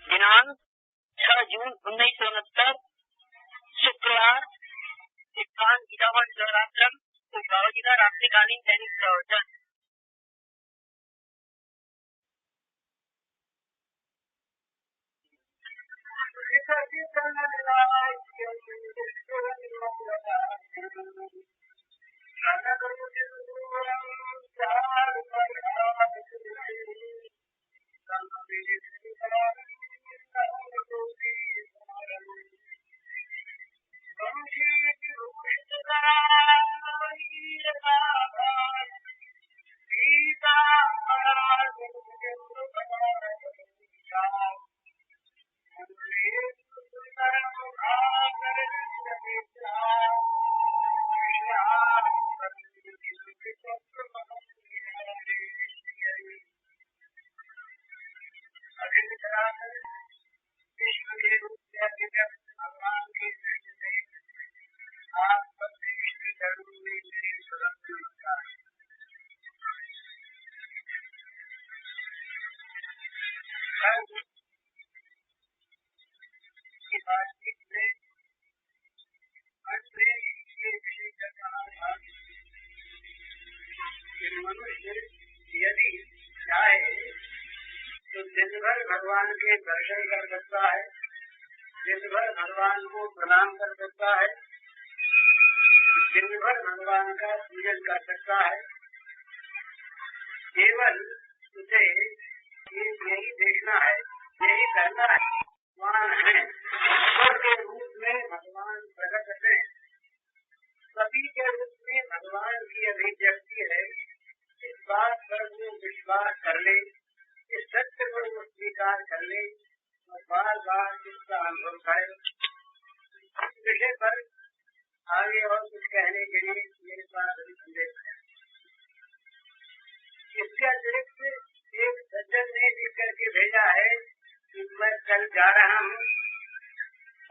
दिनांक 6 जून 1969 शुक्रवार स्थान गिरावट नवरात्रम भावगीता रात्रिकालीन दैनिक प्रवचन। मनुष्य यदि चाहे तो दिन भर भगवान के दर्शन कर सकता है, दिन भर भगवान को प्रणाम कर सकता है, दिन भर भगवान का पूजन कर सकता है। केवल उसे यही देखना है, यही करना है। भगवान है, ईश्वर के रूप में भगवान प्रकट है, सभी के रूप में भगवान की अभिव्यक्ति है। इस बात पर वो विश्वास कर ले, इस सत्य को वो स्वीकार कर ले और बार बार इसका अनुभव करे। इस विषय पर आगे और कुछ कहने के लिए मेरे पास अभी संदेश है। इसके अतिरिक्त एक सज्जन ने लिख करके भेजा है कि मैं कल जा रहा हूँ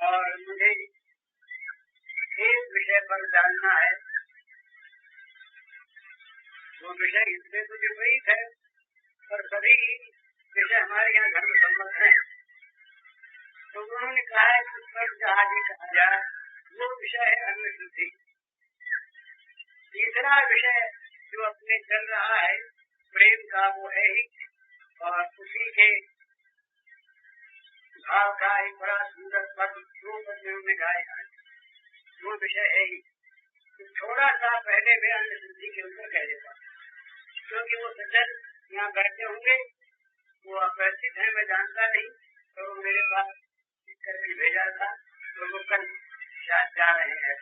और मुझे एक विषय पर जानना है। वो विषय इससे तो विपरीत है, पर सभी विषय हमारे यहाँ धर्म सम्मत हैं। तो उन्होंने कहा है कि उस पर आगे कहा जाए, वो विषय है अन्न शुद्धि। तीसरा विषय जो अपने चल रहा है प्रेम का, वो है ही, और उसी के भाव का एक बड़ा सुंदर पद दो पद्यों में गाया है, वो विषय है ही। तो थोड़ा सा पहले मैं अन्न शुद्धि के ऊपर कह देता, क्योंकि वो सज्जन यहाँ बैठे होंगे, वो अपरिचित है, मैं जानता नहीं, तो वो मेरे पास करके भेजा था, तो वो कल जा रहे हैं।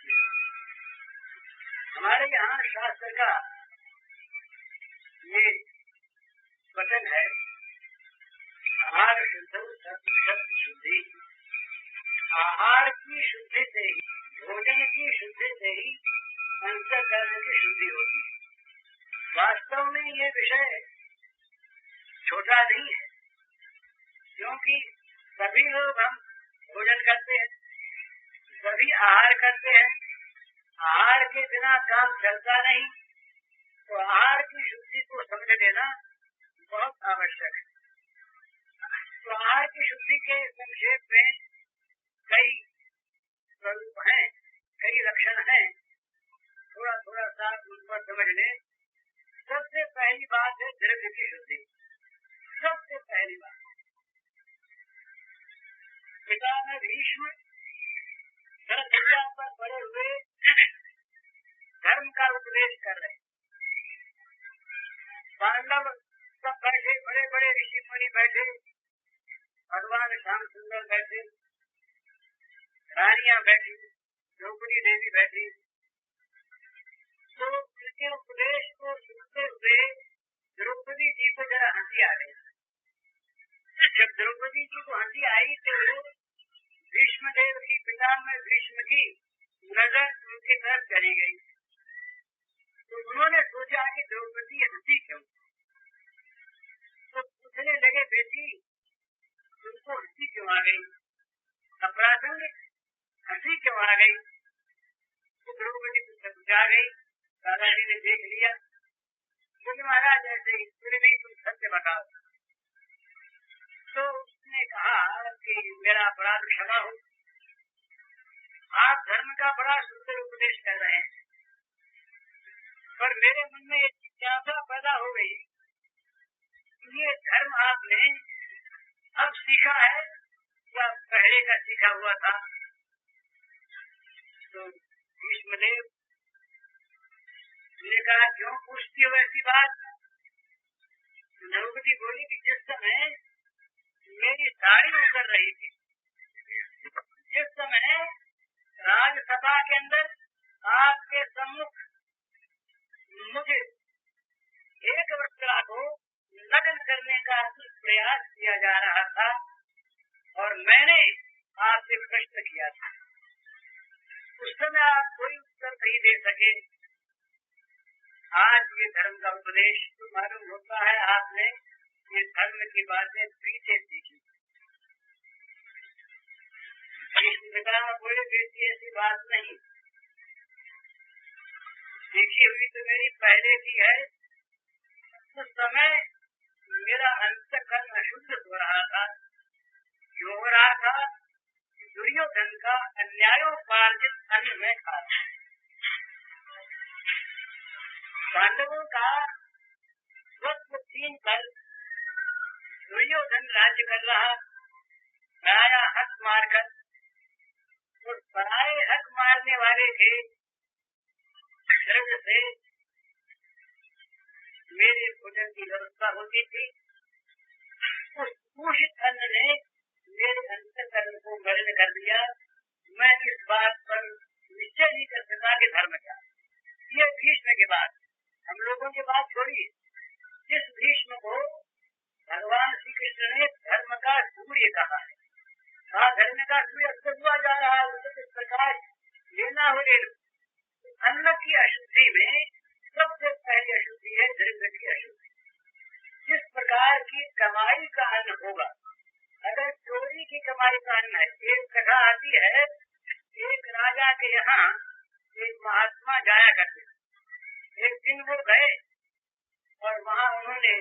हमारे यहाँ शास्त्र का ये वचन है, आहार शुद्धि। आहार की शुद्धि से ही, भोजन की शुद्धि से ही अंतःकरण की शुद्धि होती है। वास्तव में ये विषय छोटा नहीं है, क्योंकि सभी लोग हम भोजन करते हैं, सभी आहार करते हैं। आहार के बिना काम चलता नहीं, तो आहार की शुद्धि को समझ लेना बहुत आवश्यक है। तो आहार की शुद्धि के संक्षेप में कई स्वरूप हैं, कई लक्षण हैं, थोड़ा थोड़ा सा उन पर समझ लें। सबसे पहली बात है द्रव्य की शुद्धि। सबसे पहली बात, पिता भीष्म धर्म पर पड़े हुए धर्म का उपदेश कर रहे। पांडव सब बैठे, बड़े बड़े ऋषि मुनि बैठे, भगवान श्याम सुंदर बैठे, रानियां बैठी, द्रौपदी देवी बैठी। तो इसके उपदेश को सुनते हुए द्रौपदी जी को जरा हंसी आ गई। जब द्रौपदी जी को हंसी आई तो भीष्म देव की, पिता में भीष्म की नजर उनकी तरफ चली गई। तो उन्होंने सोचा कि द्रौपदी हंसी क्यों? तो पूछने लगे, बेटी तुमको हंसी क्यों आ गई? अप्रासंगिक हंसी क्यों आ गई? तो द्रौपदी समझा गई। दादाजी ने देख लिया, बोले महाराज ऐसे ही, फिर भी तुम सत्य बताओ। तो उसने कहा कि मेरा अपराध क्षमा हो, आप धर्म का बड़ा सुंदर उपदेश कर रहे हैं, पर मेरे मन में एक जिज्ञासा पैदा हो गई, ये धर्म आपने अब सीखा है या पहले का सीखा हुआ था? तो भीष्मदेव ने कहा, क्यों पूछती हो ऐसी बात? द्रौपदी बोली कि जिस समय मेरी साड़ी उतर रही थी, जिस समय राजसभा के अंदर आपके सम्मुख मुझे एक वस्त्रा को नग्न करने का प्रयास किया जा रहा था और मैंने आपसे प्रश्न किया था, उस समय आप कोई उत्तर नहीं दे सके। आज ये धर्म का उपदेश तो मालूम होता है आपने ये धर्म की बातें पीछे सीखी। कोई बेटी ऐसी बात नहीं, सीखी हुई तो मेरी पहले की है। उस समय मेरा अंतःकरण अशुद्ध हो रहा था, क्यों हो रहा था? दुर्योधन का अन्यायोपार्जित अन्न में खा था। पांडवों का स्वत्व छीन कर दुर्योधन राज्य कर रहा, पराया हक मारकर, और पराये हक मारने वाले के शरीर से मेरे भोजन की व्यवस्था होती थी। उस दूषित अन्न ने मेरे अंतःकरण को मलिन कर दिया। मैं इस बात पर निश्चय नहीं कर सका कि धर्म क्या। ये भीष्म के बाद, हम लोगों के बात छोड़िए, जिस भीष्म को भगवान श्री कृष्ण ने धर्म का सूर्य कहा है, धर्म का सूर्य अस्त हुआ जा रहा है, उसे प्रकाश लेना हो ले लो। अन्न की अशुद्धि में सबसे पहली अशुद्धि है धर्म की अशुद्धि। जिस प्रकार की कमाई का अन्न होगा, अगर चोरी की कमाई का अन्न है, एक कथा आती है, एक राजा के यहाँ एक महात्मा जाया करते। एक दिन वो गए और वहाँ उन्होंने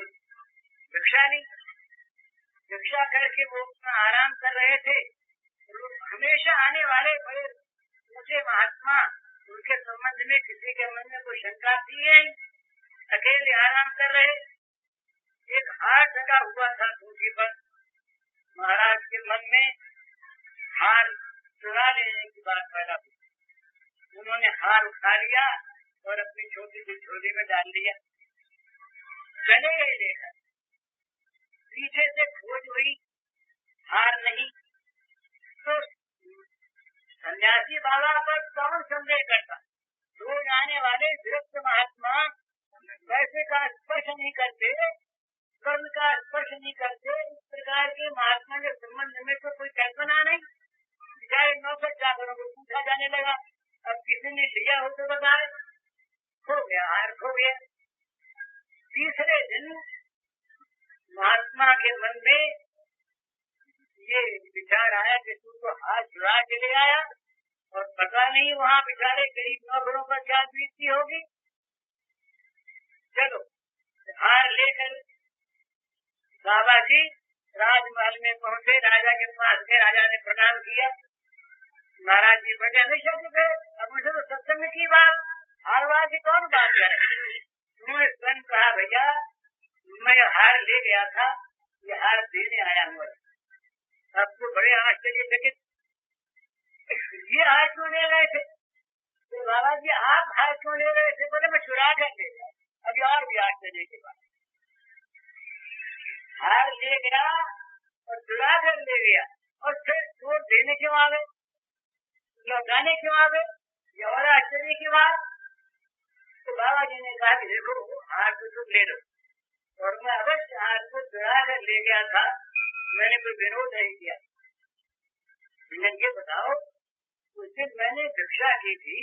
भिक्षा ली। भिक्षा करके वो अपना आराम कर रहे थे। हमेशा आने वाले बड़े ऊंचे महात्मा, उनके संबंध में किसी के मन में कोई शंका थी है, अकेले आराम कर रहे। एक हार ढका हुआ था सूखी पर। महाराज के मन में हार चुरा लेने की बात पैदा हुई। उन्होंने हार उठा लिया और अपनी छोटी सी झोली में डाल दिया। चले गए लेकर, पीछे से खोज हुई, हार नहीं। तो सन्यासी बाबा पर कौन संदेह करता? रोज आने वाले विरक्त महात्मा पैसे का स्पर्श नहीं करते, कर्म का स्पर्श नहीं करते। इस प्रकार के महात्मा के संबंध में तो कोई कल्पना नहीं। चाहे नौकर चाकरों को पूछा जाने लगा, अब किसी ने लिया हो तो बताए। खो गया, हार खो गया। तीसरे दिन महात्मा के मन में ये विचार आया कि तू तो हाथ चुरा के ले आया और पता नहीं वहाँ बेचारे गरीब नौकरों पर क्या बीतती होगी। चलो हार लेकर बाबा जी राजमहल में पहुँचे। राजा के पास गए, राजा ने प्रणाम किया। महाराज जी बड़े हमेशा से गए, अब मुझे तो सत्संग की बात, हारवार की कौन बात है? उन्होंने स्वयं कहा, भैया मैं हार ले गया था, ये हार देने आया हूँ। अब तो बड़े आश्चर्यचकित, ये हार क्यों ले गए थे? तो बाबा जी आप हार क्यों ले गए थे? बोले मैं चुरा कर ले गया। अभी और भी आश्चर्य के बाद, हार ले गया और चुरा कर ले गया, और फिर चोर देने क्यों आ गए, लौटाने क्यों आ गए? ये और आश्चर्य की बात। तो बाबा जी ने कहा कि देखो हार तो तुम ले लो, और मैं अवश्य हार को चुरा कर ले गया था, मैंने कोई विरोध नहीं किया। ये बताओ, उस दिन मैंने भिक्षा की थी,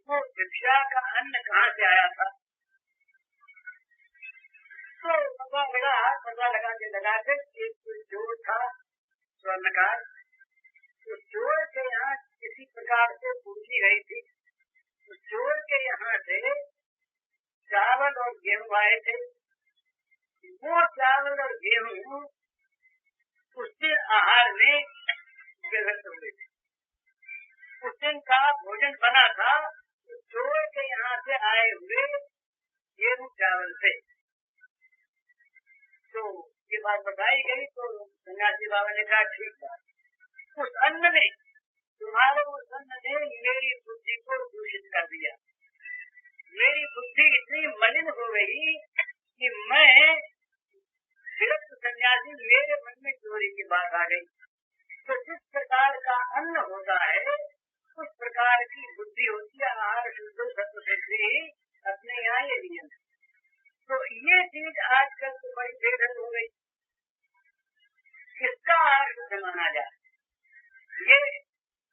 वो भिक्षा का अन्न कहाँ से आया था? तो पता लगाकर एक चोर था स्वर्णकार, उस चोर के यहाँ किसी प्रकार से पूछी गई थी। उस चोर के यहाँ से चावल और गेहूं आए थे। वो चावल और गेहूं उसके आहार में दिन का भोजन बना था जोड़ के यहाँ से आए हुए गेहूं चावल से। तो ये बात बताई गई तो सन्यासी बाबा ने कहा ठीक है, उस अन्न ने तुम्हारे उस अन्न ने मेरी बुद्धि को दूषित कर दिया। मेरी बुद्धि इतनी मलिन हो गई कि मैं सिर्फ सन्यासी मेरे मन में चोरी की बात आ गई। तो जिस प्रकार का अन्न होता है उस प्रकार की बुद्धि होती है। आहार शुद्ध सत्व सिद्धि अपने यहाँ ये नियम। तो ये चीज आजकल तो बड़ी बेघर हो गई। किसका आहार शुद्ध माना जाए? ये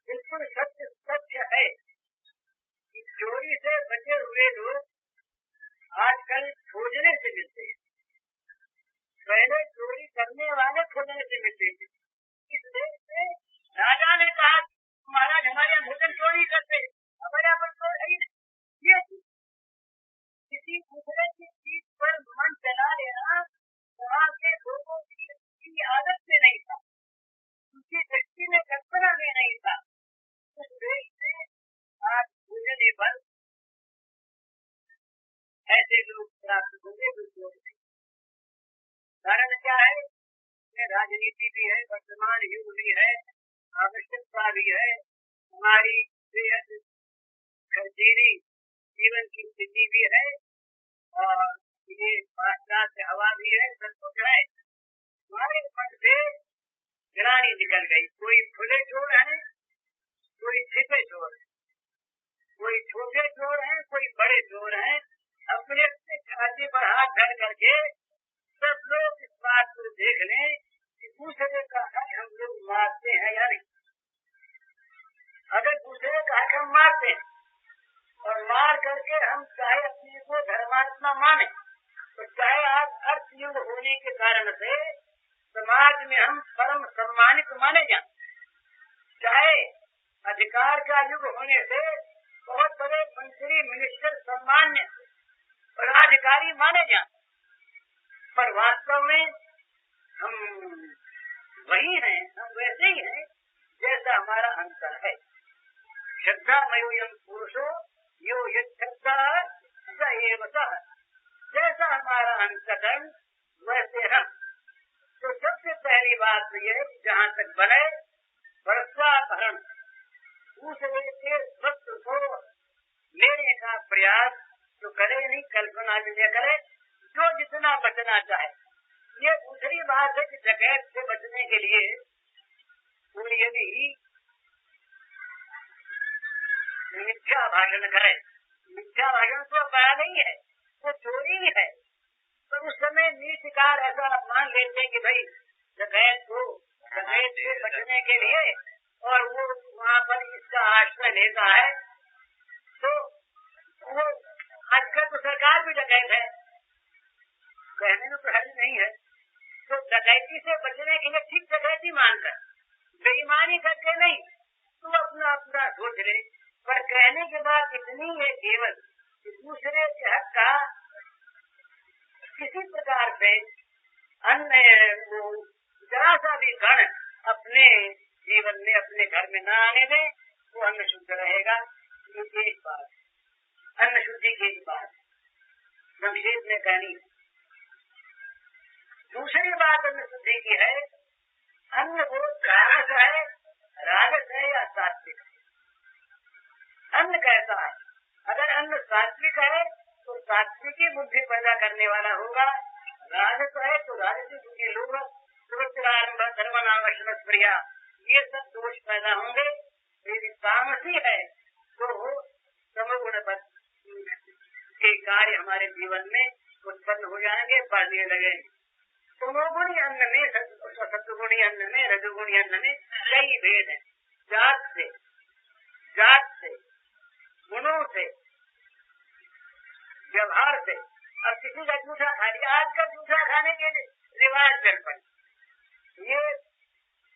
बिल्कुल सत्य है कि चोरी से बचे हुए लोग आजकल खोजने से मिलते हैं। पहले चोरी करने वाले खोजने से मिलते थे। इस देश में राजा ने कहा महाराज हमारे यहाँ भोजन चोरी करते, हमारे यहाँ पर चोर नहीं। ये किसी दूसरे की चीज पर मन चला लेना वहाँ के लोगों की आदत से नहीं था, उनकी दृष्टि में कल्पना में नहीं था। उस देश में आज भोजन पर ऐसे लोग प्राप्त होंगे जो चोर नहीं। कारण क्या है? राजनीति भी है, वर्तमान युग भी है, आवश्यकता भी है, हमारी बेहद खर्चीली जीवन की स्थिति भी है और ये पाश्चात्य हवा भी है, सब कुछ है। हमारे मन से ग्लानि निकल गई। कोई खुले चोर है, कोई छिपे चोर है, कोई छोटे चोर है, कोई बड़े चोर है। अपने अपने छाती पर हाथ धर करके सब लोग इस बात को देख लें कि दूसरे का हक हम लोग मारते हैं या नहीं। अगर दूसरे का हक हम मारते हैं और मार करके हम चाहे अपने को धर्मात्मा माने तो चाहे आज अर्थयुग होने के कारण से समाज में हम परम सम्मानित माने जाएं, चाहे अधिकार का युग होने से बहुत बड़े मंत्री मिनिस्टर सम्मान्य पदाधिकारी माने जाएं, पर वास्तव में हम वही हैं, हम वैसे ही हैं जैसा हमारा अंतर है। श्रद्धा मयोयम पुरुषो यो यद्धा स एव सः। जैसा हमारा अंतकरण वैसे हम। तो सबसे पहली बात तो यह जहाँ तक बने वर्षापहरण, दूसरे के वस्त्र को लेने का प्रयास तो करे नहीं, कल्पना भी न करे, जो जितना बचना चाहे। ये दूसरी बात है कि डकैत से बचने के लिए कोई यदि मिथ्या भाषण करे, मिथ्या भाषण तो अपराध नहीं है, वो चोरी ही है, तो उस समय नीतिकार ऐसा मान लेते कि भाई डकैत से बचने के लिए और वो वहाँ पर इसका आश्रय लेता है, तो वो आजकल तो सरकार भी डकैत है, कहने में तो हर्ज नहीं है। तो डकैती से बचने के लिए ठीक डकैती मानकर बेईमानी करके नहीं, तू अपना अपना सोच ले, पर कहने के बाद इतनी है केवल कि दूसरे के हक का किसी प्रकार से अन्य वो जरा सा भी कण अपने जीवन में अपने घर में न आने दे, वो अन्न शुद्ध रहेगा। ये एक बात, अन्न शुद्धि की एक बात संक्षेप में कहनी। दूसरी बात अन्न शुद्धि की है, अन्न वो राजस है, राजस है या सात्विक है। अन्न कैसा है? अगर अन्न सात्विक है तो सात्विकी बुद्धि पैदा करने वाला होगा, राजस है तो राजसी बुद्धि लोग आरंभ धर्मनाम प्रिया, ये सब दोष पैदा होंगे। यदि तामसी है तो तमोगुण के कार्य हमारे जीवन में उत्पन्न हो जाएंगे, बढ़ने लगेंगे। तमोगुणी अन्न में, सत्वगुणी अन्न में, रजोगुणी अन्न में कई भेद है, जात से, गुणों से, व्यवहार से। अब किसी का जूठा खा लिया, आज का जूठा खाने के रिवाज चल पड़े। ये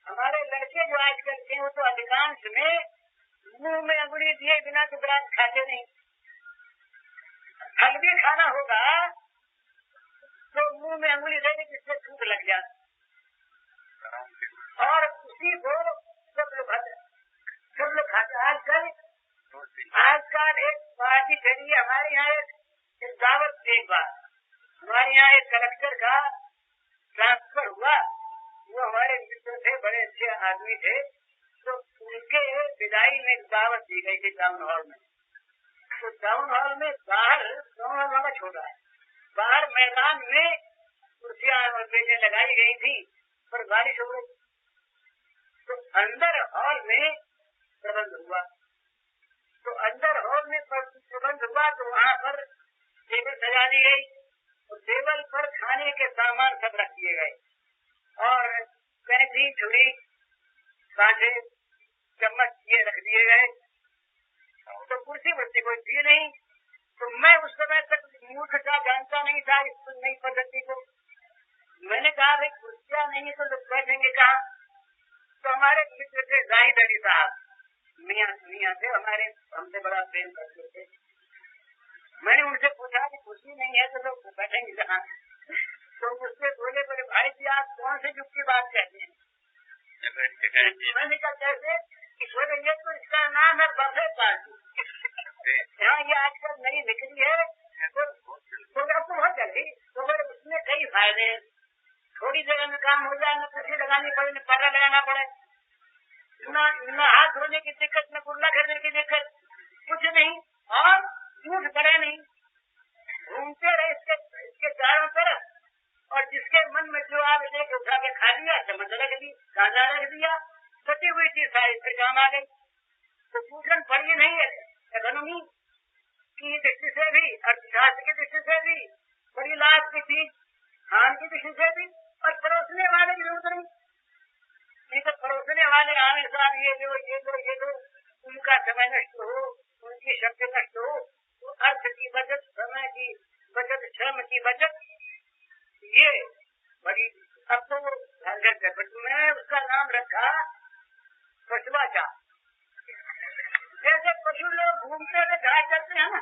हमारे लड़के जो आज करते हैं वो तो अधिकांश में मुंह में अंगुली दिए बिना तो ग्रास खाते नहीं। फल भी खाना होगा तो मुंह में अंगुली देने जिससे थूक लग जाए, और उसी को सब लोग खाते। आजकल चलिए हमारे यहाँ एक दावत एक बार हमारे यहाँ एक कलेक्टर का ट्रांसफर हुआ। वो हमारे मित्र थे, बड़े अच्छे आदमी थे, तो उनके विदाई में दावत दी गई थी टाउन हॉल में। तो टाउन हॉल में बाहर, टाउन हॉल वाला छोटा है, बाहर मैदान में कुर्सियां और बेंचें लगाई गई थी, पर बारिश हो गई। तो अंदर हॉल में प्रबंध हुआ, तो अंदर हॉल में प्रबंध हुआ, तो वहाँ पर टेबल सजा दी गई, तो टेबल पर खाने के सामान सब रख दिए गए और कैंची, छुरी, कांटे, चम्मच ये रख दिए गए। तो कुर्सी वुर्सी कोई थी नहीं। तो मैं उस समय तक मूर्ख था, जानता नहीं था इस नई पद्धति को। मैंने कहा भाई कुर्सियां नहीं तो लोग बैठेंगे कहाँ? तो हमारे मित्र थे जाहिद अली साहब, मियाँ थे हमारे, हमसे बड़ा प्रेम करते थे। मैंने उनसे पूछा कि कुर्सी नहीं है तो लोग बैठेंगे कहाँ? तो मुझसे बोले भाई जी आप कौन से युग की बात कहते हैं? मैंने कहा कैसे? बोले ये तो इसका नाम है बफे पार्टी। यहाँ ये आजकल नई निकली है, तो आपको बहुत जल्दी, तो बोले उसमें कई फायदे हैं। थोड़ी जगह में काम हो जाए, न कुर्सी लगानी पड़े, न पर्दा लगाना पड़े, न हाथ धोने की दिक्कत, न कुल्ला करने की दिक्कत, कुछ नहीं, और झूठ पड़े नहीं, घूमते रहे इसके चारों तरफ, और जिसके मन में जो आ गए उठा के खा लिया, चम्मच रख दी, कांटा रख दिया, कटी हुई चीज सारी फिर काम आ गई। तो पूछन पड़ी नहीं है इकोनॉमी की दृष्टि से भी, अर्थशास्त्र की दृष्टि से भी, बड़ी लाभ की थी, खान की दृष्टि से भी, और परोसने वाले की जरूरत नहीं। तो परोसने वाले आने साथ ये दो, उनका समय नष्ट हो, उनकी शक्ति नष्ट हो, तो अर्थ की बचत, समय की बचत, श्रम की बचत, ये बड़ी। अब तो मैं उसका नाम रखा पशुआचार। जैसे पशु लोग घूमते हुए घास चलते हैं ना,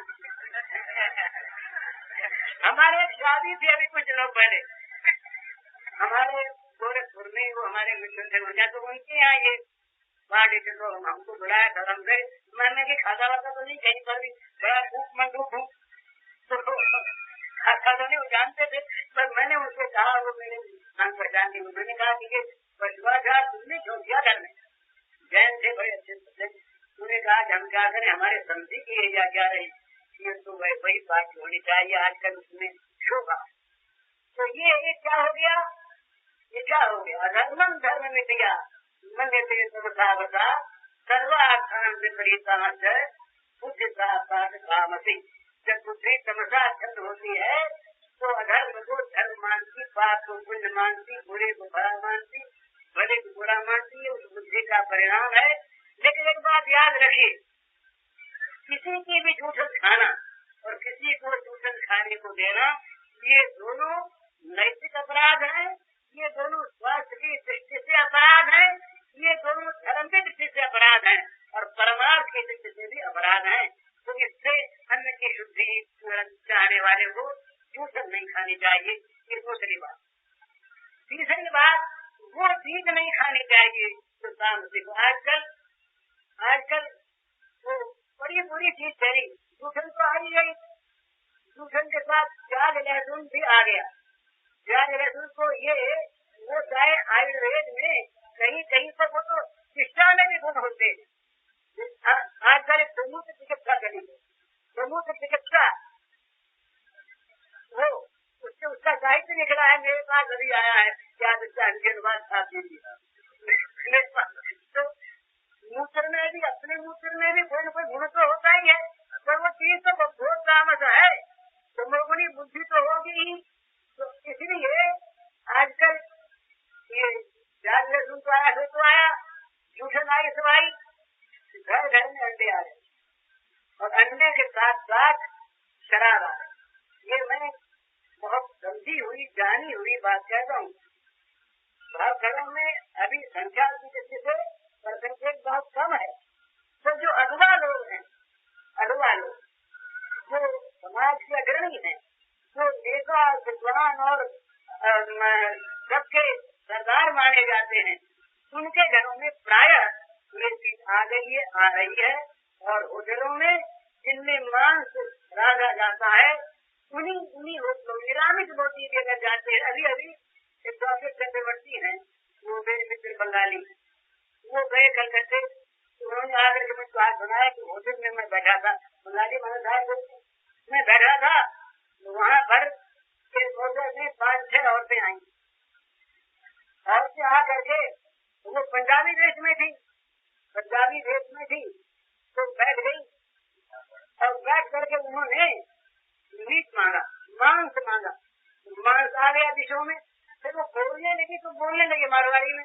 हमारे एक शादी थी अभी कुछ दिनों पहले, हमारे गोरखपुर में, वो हमारे मित्र थे उनका, तो उनके यहाँ ये पार्टी थे, तो हमको बुलाया था। हम गए, मैंने की खाता वाता तो नहीं कहीं पर भी, बड़ा भूख मंडूक हूँ, तो खाता तो नहीं जानते थे, पर मैंने उनसे कहा, वो मेरे जान पहचान की, उन्होंने कहा कि ये पशुआचार तुमने क्यों दिया करने? जैन थे, बड़े अच्छे थे। उन्होंने कहा कि हम क्या करें, हमारे समझी की एरिया क्या रही, ये तो वही बात होनी चाहिए आजकल उसमें शोभा। तो ये क्या हो गया, ये क्या हो गया? अधर्मम धर्म में दिया मन बता सर्वाखान विपरीता बुद्धिता कामसी। जब बुद्धि तमसा छंद होती है तो अधर्म को धर्म मानती, पाप को पुण्य मानती, बुरे को भला मानती, भले को बुरा मानती, उस बुद्धि का परिणाम है। लेकिन एक बात याद रखिए, किसी की भी जूठन खाना और किसी को जूठन खाने को देना, ये दोनों नैतिक अपराध हैं, ये दोनों स्वास्थ्य की दृष्टि से अपराध हैं, ये दोनों धर्म की दृष्टि से अपराध हैं, और परमार्थ की दृष्टि से भी अपराध हैं। तो इससे अन्न की शुद्धि चाहने वाले को जूठन नहीं खानी चाहिए। ये दूसरी बात। तीसरी बात, वो चीज नहीं खानी चाहिए तो तामसिक। आजकल वो बड़ी बुरी चीज चली, जूठन तो आ ही गई, जूठन के साथ प्याज लहसुन भी आ गया। प्याज लहसुन को वो चाहे आयुर्वेद में कहीं पर वो तो शिक्षा में भी गुण होते हैं। आजकल एक समूह चिकित्सा चली, समूह चिकित्सा, वो उसका साहित्य निकला है, मेरे पास अभी आया है, क्या उसका अनुवाद था मेरे पास। तो मूत्र में भी, अपने मूत्र में भी कोई न कोई गुण तो होता ही है, पर वो चीज तो बहुत तामस है, तो मोगुनी बुद्धि तो होगी ही। तो इसलिए आजकल ये प्याज लहसुन तो आया, तो आया, जूठन आई, सब आई, घर घर में अंडे आ रहे, और अंडे के साथ साथ शराब आ रही। ये मैं बहुत समझी हुई, जानी हुई बात कहता हूँ। भावघरों में अभी संख्या की दृष्टि से परसेंटेज बहुत कम है, तो जो अगवा लोग हैं, अगवा लोग जो समाज के अग्रणी हैं, जो नेता, विद्वान और सबके सरदार माने जाते हैं, उनके घरों में प्रायः ये चीज आ गई है, आ रही है। और होटलों में जिनमें मांस राधा जाता है, उन्हीं होटलों निरामित मोती देकर जाते हैं। अभी अभी एक डॉक्टर चक्रवर्ती हैं, वो मेरे मित्र बंगाली, वो गए कलकत्ते, उन्होंने आकर के मुझे बात सुनाया कि होटल में मैं बैठा था, बंगाली महाराज मैं बैठा था, वहाँ पर होटल में 5-6 औरतें आई। औरतें आ करके वो पंजाबी देश में थी, तो बैठ गई और बैठ करके उन्होंने मीट मांगा, मांस मांगा, मांस आ गया डिशों में। फिर वो बोलने लगे मारवाड़ी में।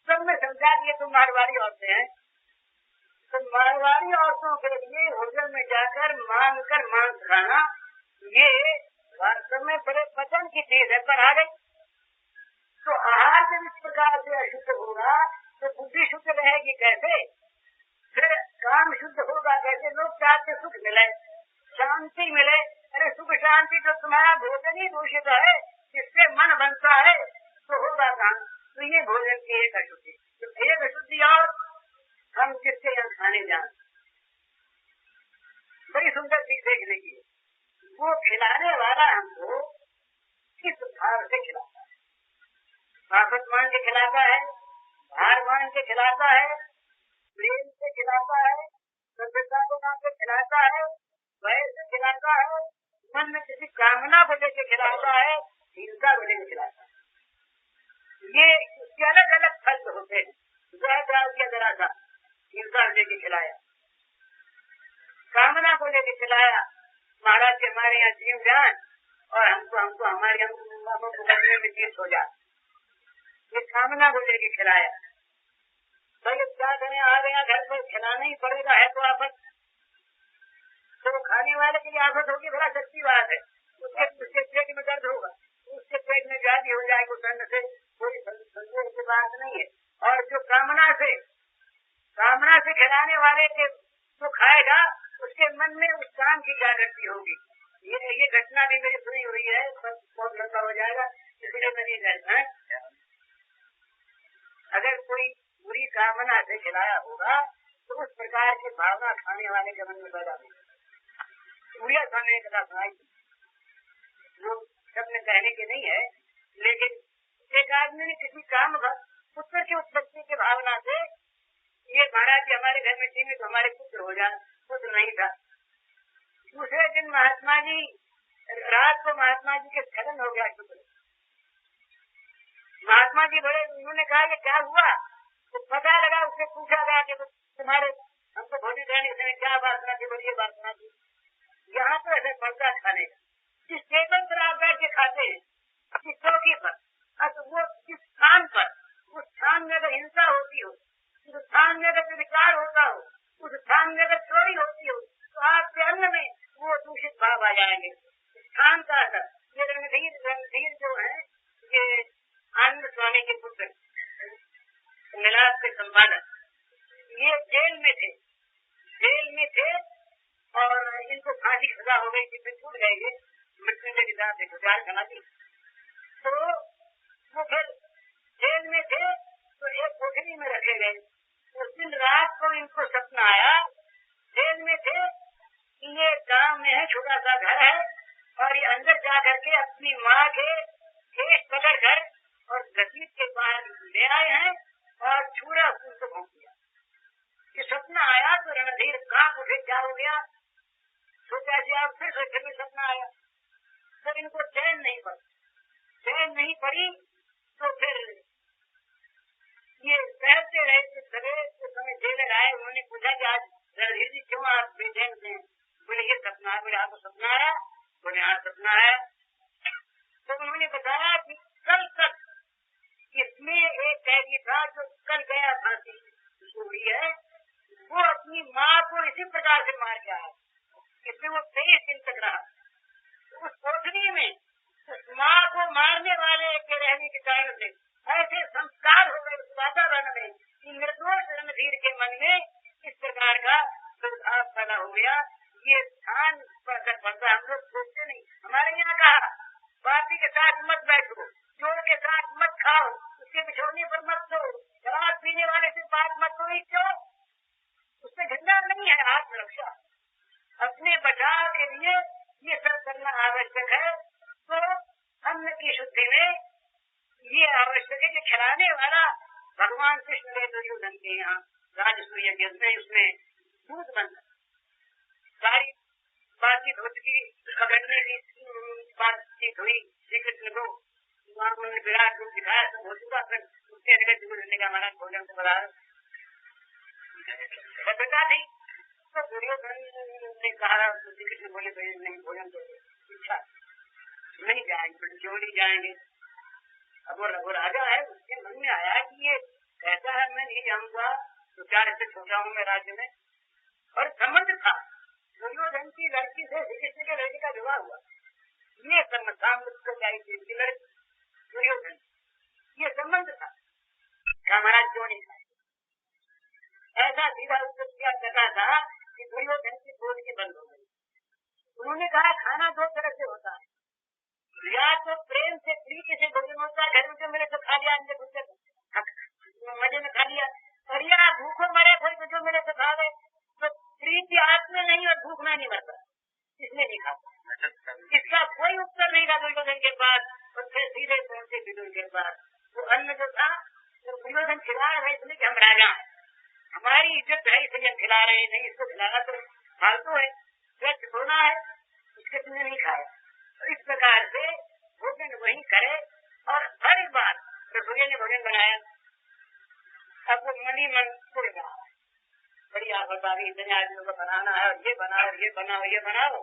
सब में समझा दिए तुम मारवाड़ी औरतें हैं। तो मारवाड़ी औरतों के लिए होटल में जाकर मांग कर मांस खाना, ये वास्तव में बड़े पतन की चीज है। पर आ गई तो आहार जब इस प्रकार से अशुद्ध होगा तो बुद्धि शुद्ध रहेगी कैसे, फिर काम शुद्ध होगा कैसे। लोग चाहते सुख मिले, शांति मिले। अरे सुख शांति तो तुम्हारा भोजन ही दूषित है, जिससे मन बनता है तो होगा काम। तो ये भोजन की एक अशुद्धि, तो एक अशुद्धि। और हम किसके यहाँ खाने जाए, बड़ी सुंदर चीज देखने की, वो खिलाने वाला हमको किस भाव से खिलाता है। आफत मान के खिलाता है, भार मान के खिलाता है, प्रेम से खिलाता है, सभ्यता को मान के खिलाता है, भय से खिलाता है, मन में किसी कामना को लेकर खिलाता है, हिंसा को लेकर खिलाता है। ये उसके अलग अलग फल होते हैं। जहर किया जरा सा, हिंसा को लेकर खिलाया, कामना को लेकर खिलाया, महाराज के हमारे यहाँ जीव जान और हमको हमारे में जीत हो जाए, ये कामना को लेकर खिलाया। भाई क्या करें, आ गया घर पर, खिलाना ही पड़ेगा, है तो आफत। तो खाने वाले की आफत होगी, बड़ा सच्ची बात है। उसके पेट में दर्द होगा, उसके पेट में व्याधि हो जाएगी, उस से कोई संदेह की बात नहीं है। और जो कामना से खिलाने वाले के जो खाएगा, उसके मन में उस काम की जागृति होगी। ये घटना भी मेरी सुनी हुई है, बहुत लंबा हो जाएगा, इसलिए मैं नहीं कहता। अगर कोई बुरी कामना से खिलाया होगा तो उस प्रकार की भावना खाने वाले के मन में पैदा होगी। बुढ़िया समय एक कथा सुनाई, वो सबने कहने की नहीं है, लेकिन एक आदमी ने किसी काम पुत्र की उत्पत्ति की भावना से ये महाराज जी हमारे घर में थी तो हमारे पुत्र हो जाए, पुत्र नहीं था। दूसरे दिन रात को महात्मा जी के स्खलन हो गया पुत्र। महात्मा जी बड़े, उन्होंने कहा कि क्या हुआ, तो पता लगा, उससे पूछा गया कि तुम्हारे हमको भोजन करने से क्या वासना थी, बड़ी वासना थी। यहाँ तो ऐसे पड़ता खाने का, जिस टेबल पर आप बैठ के खाते हैं, जिस चौकी पर, तो वो जिस स्थान पर, उस स्थान में अगर हिंसा होती हो, उस स्थान में अगर विकार होता हो, उस स्थान में अगर चोरी होती हो, तो आपके अन्न में वो दूषित भाव आ जाएंगे। स्थान का असर। ये रणधीर जो है, ये आनंद स्वामी के पुत्र मिलाप के संपादक, ये जेल में थे और इनको फांसी की सजा हो गई थी, फिर छूट गए मृत्युंजय के साथ गुजार खना थी। तो वो फिर जेल में थे तो एक कोठरी में रखे गए। उस दिन रात को इनको सपना आया, जेल में थे, ये गांव में है, छोटा सा घर है, और ये अंदर जा करके अपनी माँ के केश पकड़ कर और घसीट के बाहर ले आए हैं और छुरा उनको भोंक दिया। ये सपना आया तो रणधीर कांप उठे, क्या हो गया, सोचा जी आप फिर सोचे में सपना आया। तो इनको चैन नहीं पड़ी तो फिर ये कहते रहे कि सवेरे उस समय जेलर आए, उन्होंने पूछा कि आज रणधीर जी क्यों आप बेचैन थे। बोले ये सपना है। बोले आपको सपना आया? बोले हाँ सपना है। तो उन्होंने बताया कि कल तक इसमें एक कैदी था जो कल गया फांसी हुई है, वो अपनी माँ को इसी प्रकार से मार के आया, इसमें वो 23 दिन तक रहा। उस कोठरी में उस माँ को मारने वाले के रहने के कारण से ऐसे संस्कार हो गए उस वातावरण में कि निर्दोष रणधीर के मन में इस प्रकार का दुर्भाव पैदा हो गया। ये स्थान पर असर पड़ता, हम लोग सोचते नहीं। हमारे यहाँ कहा पार्टी के साथ मत बैठो, चोर के साथ मत खाओ, उसके बिछोने पर मत सो, शराब पीने वाले से बात मत करो। क्यों? उससे झंडा नहीं है आत्मरक्षा। अपने बचाव के लिए ये सब करना आवश्यक है। तो अन्न की शुद्धि में ये आवश्यक है कि खिलाने वाला भगवान कृष्ण ने दुर्योधन के यहाँ राजसूय यज्ञ में उसमें दूध बनता, सारी बातचीत हो चुकी, पकड़ने की बातचीत हुई, श्री कृष्ण को उन्होंने विराट रूप दिखाया, सब हो चुका। फिर उसके अगले दुर्योधन का महाराज भोजन को बता बता थी। तो दुर्योधन ने कहा, श्री कृष्ण बोले नहीं भोजन तो इच्छा नहीं जाएंगे, फिर क्यों नहीं जाएंगे। अब वो राजा है, उसके मन में आया कि ये ऐसा है मैं नहीं जाऊंगा, तो क्या इससे छोटा हूँ मैं राज्य में। और संबंध था दुर्योधन की लड़की से श्री कृष्ण के लड़के का विवाह हुआ, ये संबंध लड़की दुर्योधन ये संबंध था। महाराज क्यों नहीं खाए, ऐसा सीधा उत्तर दिया करता था कि दुर्योधन की गोद की बंद हो गई। उन्होंने कहा खाना दो तरह से होता है, या तो प्रेम से प्रीति से भोजन होता है, घर में जो मिले तो खा लिया, मजे में खा लिया, और या भूखों मरे कोई तो जो मिले तो खा गए। तो प्रीति आत्मा नहीं और भूख में नहीं मरता, इसलिए नहीं खाता। इसका कोई उत्तर नहीं था दुर्योधन के पास। और फिर सीधे पहुंचे विदुर के पास। वो अन्न जो था तो दुर्योधन खिला रहे इसलिए कि हम राजा हैं, हमारी इज्जत है इसलिए हम खिला रहे हैं, नहीं इसको खिलाना तो फालतू है, व्यर्थ होना है, उसके तुमने नहीं खाया। तो इस प्रकार से भोजन वही करे। और हर एक बार रसोइया ने भोजन बनाया, अब वो मनी मन को रहा बड़ी आफतदारी, इतने आदमियों को बनाना है, और ये बनाओ ये बनाओ ये बनाओ।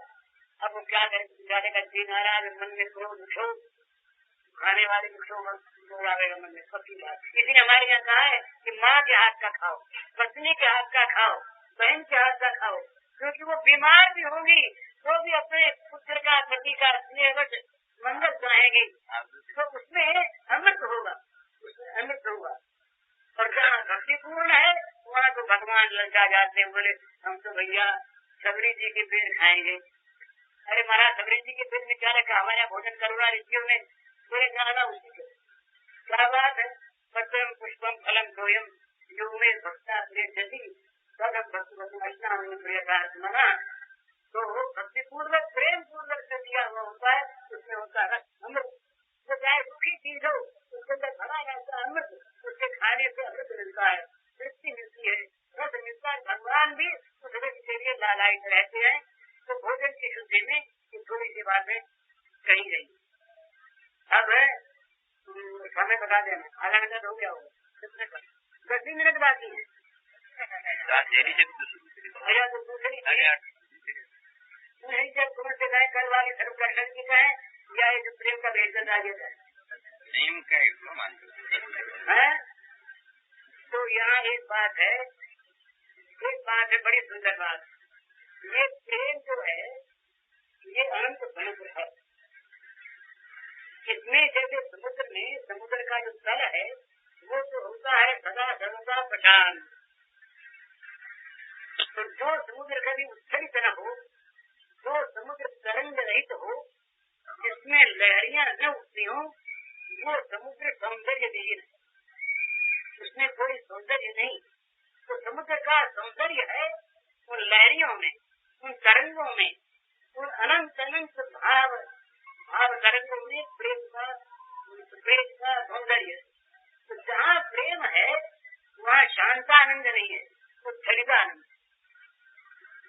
अब वो क्या करें, बेचारे का जी नाराज, मन में क्रोध क्षोभ, खाने वाले क्षोभ आवेगा मन में, सबकी बात। इसीलिए हमारे यहाँ कहा है कि माँ के हाथ का खाओ, पत्नी के हाथ का खाओ, बहन के हाथ का खाओ, क्योंकि वो बीमार भी होंगी तो भी अपने पुत्र का पति का स्नेहवश मंगल चाहेंगे, तो उसमें अमृत होगा, उसमें अमृत होगा। और जहाँ भक्तिपूर्ण है वहाँ तो भगवान ललचा जाते हैं, बोले हम तो भैया सबरी जी के पेड़ खाएंगे। अरे महाराज सबरी जी के पेड़ में क्या रखा, हमारे यहाँ भोजन करुणा ऋषियों में पूरे गाना उसी के क्या बात है। पत्रम पुष्पम फलम सोयम योग में भक्ता प्रियति तदम भक्ति प्रियता। तो भक्तिपूर्वक प्रेम पूर्वक से दिया हुआ होता है, उसमें होता है अमृत। वो चाहे सुखी चीज हो उसके अंदर भरा रहता है अमृत, उसके खाने से अमृत मिलता है, तृप्ति मिलती है, रस मिलता है। भगवान भी उस रस के लिए लालायित रहते हैं। तो भोजन की शुद्धि में ये थोड़ी सी बातें कही गई। अब समय बता देना, आधा घंटा हो गया होगा, कितने 10 मिनट बाकी है। तो दूसरी नहीं, जब कौन से गए कल वाले धर्म दर्शन की कहें या एक प्रेम का भेजन आगे है। तो यहाँ एक बात है बड़ी सुंदर बात। ये प्रेम जो है ये अनंत समुद्र है। इसमें जैसे समुद्र का जो तल है वो तो होता है सदा सर्वदा प्रशांत। तो जो समुद्र कभी उच्छलित न हो, जो समुद्र तरंग रहित हो, जिसमें लहरियां न उठती हो, वो समुद्र सौंदर्य विहीन है, उसमें कोई सौंदर्य नहीं। तो समुद्र का सौंदर्य है उन लहरियों में, उन तरंगों में, उन अनंत अनंत भाव तरंगों में प्रेम का सौंदर्य। तो जहाँ प्रेम है वहाँ शांतानंद नहीं है, वो छलितानंद,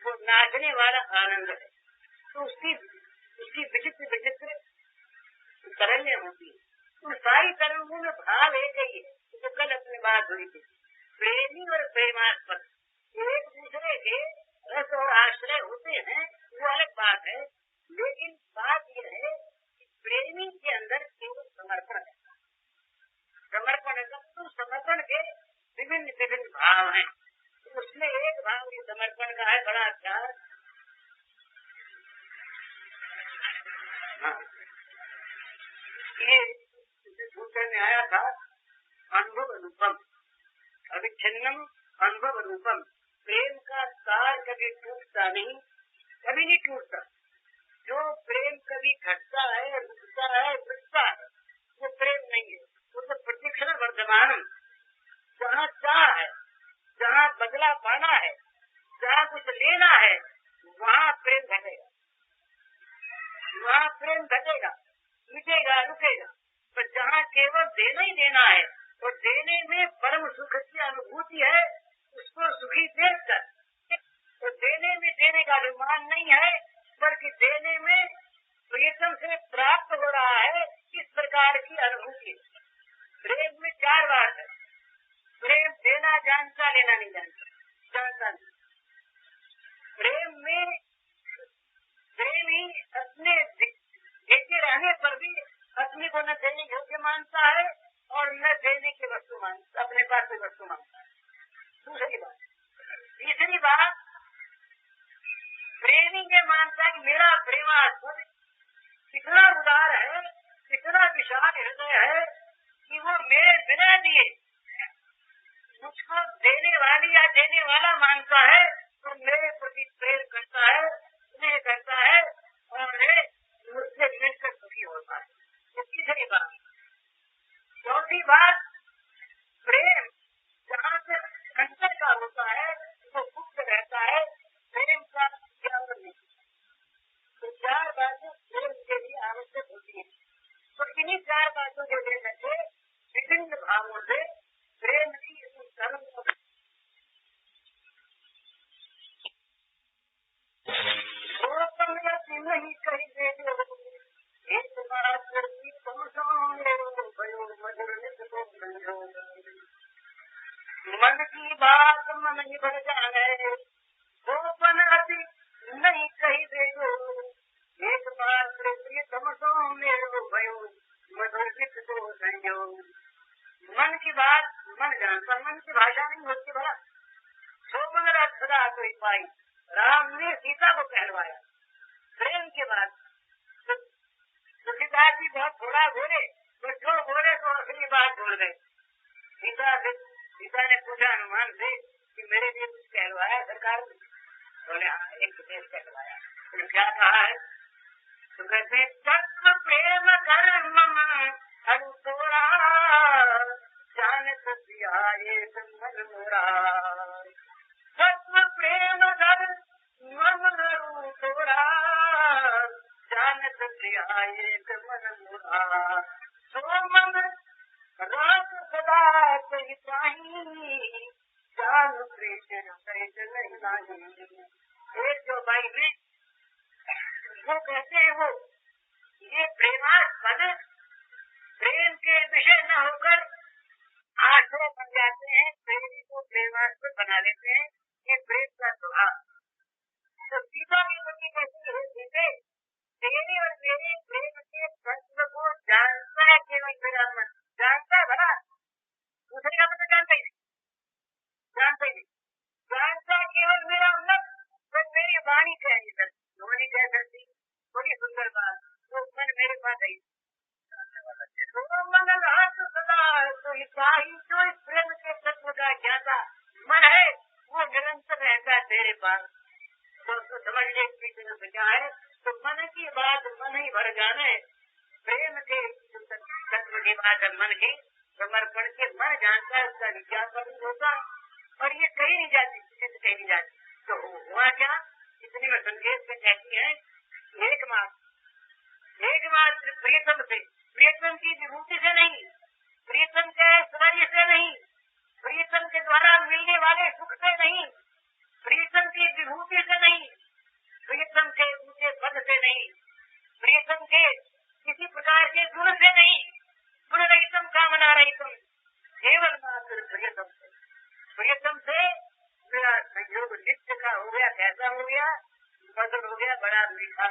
वो नाचने वाला आनंद है। तो उसकी विचित्र तरंगें होती है। उन सारी तरंगों में भाव एक ही है। तो कल अपनी बात हुई थी, प्रेमी और प्रेमास्पद एक दूसरे के रस और आश्रय होते हैं, वो अलग बात है। लेकिन बात यह है कि प्रेमी के अंदर केवल समर्पण है। तो समर्पण के विभिन्न भाव हैं। तो उसमें एक भाव ये समर्पण का है, बड़ा अच्छा। हाँ, ये सूत्र में आया था, अनुभव रूपम अविच्छिन्नम अनुभव रूपम। प्रेम का सार कभी टूटता नहीं, कभी नहीं टूटता। जो प्रेम कभी घटता है, रुकता है, बिकता है, वो प्रेम नहीं है, वो तो प्रतिक्षण वर्तमान। जहाँ चाह है, जहाँ बदला पाना है, जहाँ कुछ लेना है, वहाँ प्रेम घटेगा, वहाँ प्रेम घटेगा, मिटेगा, रुकेगा। पर जहाँ केवल देना ही देना है और देने में परम सुख की अनुभूति है, उसको सुखी देखकर, तो देने में देने का अभिमान नहीं है, बल्कि देने में प्रीतम से प्राप्त हो रहा है, इस प्रकार की अनुभूति। प्रेम में 4 बात है। प्रेम देना जानता, लेना नहीं जानता नहीं। प्रेम में प्रेम ही अपने देते रहने पर भी अपने को न देने योग्य मानता है और न देने की वस्तु मानता, अपने पास की वस्तु मानता है। दूसरी बात। तीसरी बात, प्रेमी ये मानता है कि मेरा प्रेमास्पद इतना उदार है, इतना विशाल हृदय है कि वो मेरे बिना दिए मुझको देने वाली या देने वाला मानता है, तो मेरे प्रति प्रेम करता है, स्नेह करता है और मुझसे मिलकर सुखी होता है। ये तीसरी बात। चौथी बात, प्रेम जहाँ से अंतर का होता है वो गुप्त रहता है, प्रेम का ज्ञापन नहीं। तो 4 बातें प्रेम के लिए आवश्यक होती है। तो इन्हीं 4 बातों को लेकर के विभिन्न भावों से प्रेम की धर्म को नहीं कही दे एक बात मन की बात मन ही भर जाए, गोपन अति नहीं कही दे एक बार प्रिय तमसो मेरो भयो मधुर तो संयोग। मन की बात मन जानता, मन की भाषा नहीं होती भला। सोमंगल सदा कोई पाई, राम ने सीता को कहलवाया प्रेम के बाद। तुलसीदास जी बहुत थोड़ा बोले, तो जो बोले तो असली बात बोल गए। सीता ने पूछा हनुमान से कि मेरे लिए कुछ कहलवाया सरकार? बोले हाँ, एक देश कहलवाया। तो क्या कहा है? तो कहते तत्व प्रेम कर मम हरु तोरा जानत सियाए मन मोरा। तत्व प्रेम कर मम हरु तोरा जानत सियाए मन मोरा। सो मन रात सदा कही पाही जान कृष्ण नहीं। एक जो भाई में वो कहते हैं, वो ये प्रेमास्पद प्रेम के विषय न होकर आश्रय बन जाते हैं, प्रेम को प्रेमास्पद बना लेते हैं। ये प्रेम का स्वभाव। तो सीता की पत्नी कैसी है? सीते तेरे और मेरे प्रेम के तत्व को जानता है केवल मेरा मन, जानता है भला, दूसरे का मतलब जानता ही नहीं, जानता ही नहीं। जानता केवल मेरा मन, तो मेरी वाणी कह नहीं सकती, वाणी कह सकती बड़ी सुंदर बात, वो मन मेरे पास है। मंगल हाथ सदा तो हिताही, जो इस प्रेम के तत्व का ज्ञाता मन है वो निरंतर रहता है तेरे पास। तो समझ ले क्या है? तो मन की बात मन ही भर जाने, प्रेम के तत्व की बात मन की समर्पण के मन जानता है, उसका विज्ञापन होता और ये कहीं नहीं जाती, किसी से कहीं नहीं जाती। तो हुआ क्या? इतने में संकेत से कहती है एकमात्र प्रियतम से, प्रियतम की विभूति से नहीं, प्रियतम के ऐश्वर्य से नहीं, प्रियतम के द्वारा मिलने वाले सुख से नहीं, प्रियतम की विभूति से नहीं, प्रियतम के ऊंचे पद से नहीं, प्रियतम के किसी प्रकार के गुण से नहीं, गुण रहितम कामना रहितम, केवल मात्र प्रियतम से। प्रियतम से मेरा संयोग नित्य का हो गया। कैसा हो गया? मधुर हो गया, बड़ा मीठा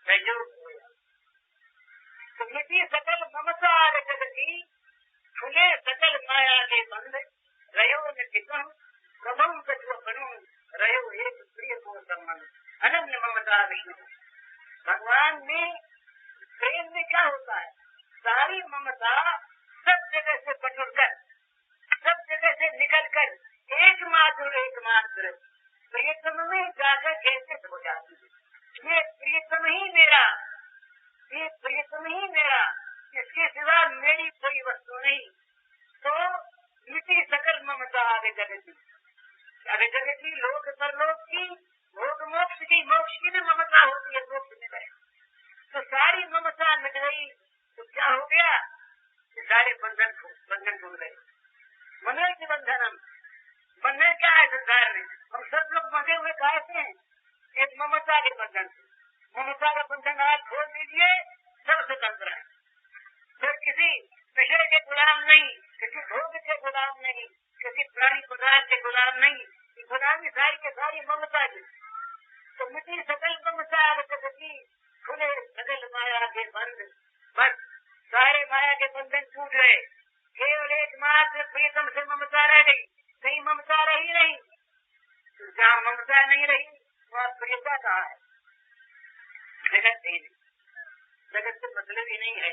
संयोग हो गया। तो मिट्टी सकल ममता जगती, खुले सकल माया के बंध, रयो न कितम प्रभु कछु बनु, रयो एक प्रिय को संबंध, अनन्य ममता विष्णु। भगवान में प्रेम में क्या होता है? सारी ममता सब जगह से बटुर कर, सब जगह से निकल कर एकमात्र प्रियतम में जाकर केंद्रित हो जाती है। ये प्रियतम ही मेरा, ये प्रियतम ही मेरा, इसके सिवा मेरी कोई वस्तु नहीं। तो मिट्टी सकल ममता आगे जगती, आगे जगती लोक परलोक की भोग मोक्ष मोक्ष की भी ममता होती है, मोक्ष में गए तो सारी ममता मिट गई तो क्या हो गया, सारे बंधन टूट गए। मने के बंधन हम बंधन क्या है संसार में, हम सब लोग बंधे हुए कैसे हैं, एक ममता के बंधन से। ममता का बंधन आज खोल दीजिए, सब स्वतंत्र है। फिर किसी विषय के गुलाम नहीं, किसी भोग के गुलाम नहीं, किसी प्राणी पदार्थ के गुलाम नहीं, गुलामी सारी के सारी ममता की। तो मिट्टी सकल ममता की खुले सकल माया के बंध, बस सारे माया के बंधन टूट गए। केवल एकमात्र प्रीतम से ममता रह गई, कहीं ममता रही नहीं। तो जहाँ ममता नहीं रही वहाँ प्रियता कहाँ है, जगत नहीं, जगत से मतलब ही नहीं है।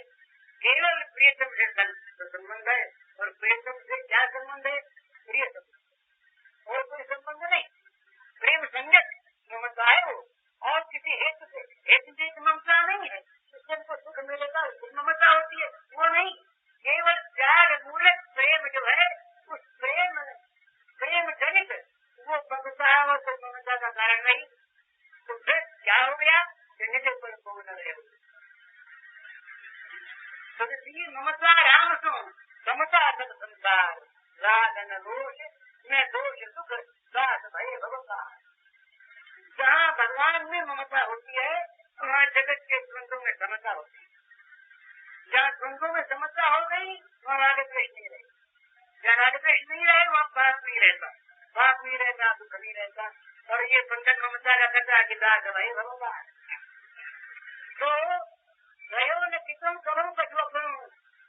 केवल प्रियतम से संबंध है, और प्रियतम से क्या संबंध है, प्रिय संबंध, और कोई संबंध नहीं। प्रेम संगत ममता है वो, और किसी हेतु से, हेतु से ममता नहीं है, जिससे हमको सुख मिलेगा उसकी ममता होती है, वो नहीं। केवल त्याग मूलक प्रेम जो है, उस प्रेम जनित वो ममता है, और कोई ममता का कारण नहीं। तो फिर क्या हो गया, नित्य पर पूर्ण रहे। तो इसलिए ममता राम सो समता सब संसार, राग न दोष न दोष सुख साथ भय भगवान। जहाँ भगवान में ममता होती है वहाँ जगत के द्वंद्वों में समता होती है। जहाँ द्वंद्वों में समता हो गई वहाँ राग द्वेष नहीं रहे, जहाँ राग द्वेष नहीं रहे वहाँ पाप नहीं रहता, पाप नहीं रहता, दुख नहीं रहता। और ये बंधन ममता का कथा कि दास भय भगवान। तो रहो न कितम करो कछुअपनो,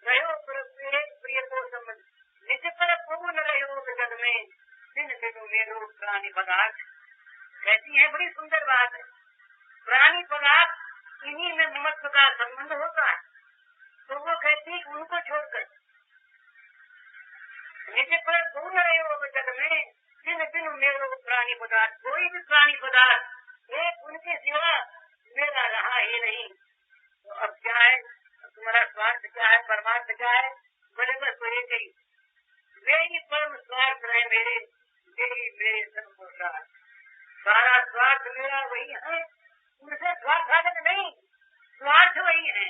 रहो प्रिय को संबंध, निज पर पूर्ण रहो जग में, दिन दिन मेरो प्राणी पदार्थ। कहती है बड़ी सुंदर बात है, प्राणी पदार्थ इन्हीं में ममत्व का संबंध होता है। तो वो कहती है उनको छोड़कर निज पर पूर्ण रहो जग में, दिन दिन मेरो प्राणी पदार्थ। कोई भी प्राणी पदार्थ एक उनके सिवा मेरा रहा ही नहीं। तो अब क्या है, तुम्हारा स्वार्थ क्या है, परमार्थ क्या है, बोले बस वही कही, वे ही परम स्वार्थ है मेरे, यही मेरे सर्वोपकार। सारा स्वार्थ मेरा वही है, उनसे स्वार्थ साधन नहीं, स्वार्थ वही है,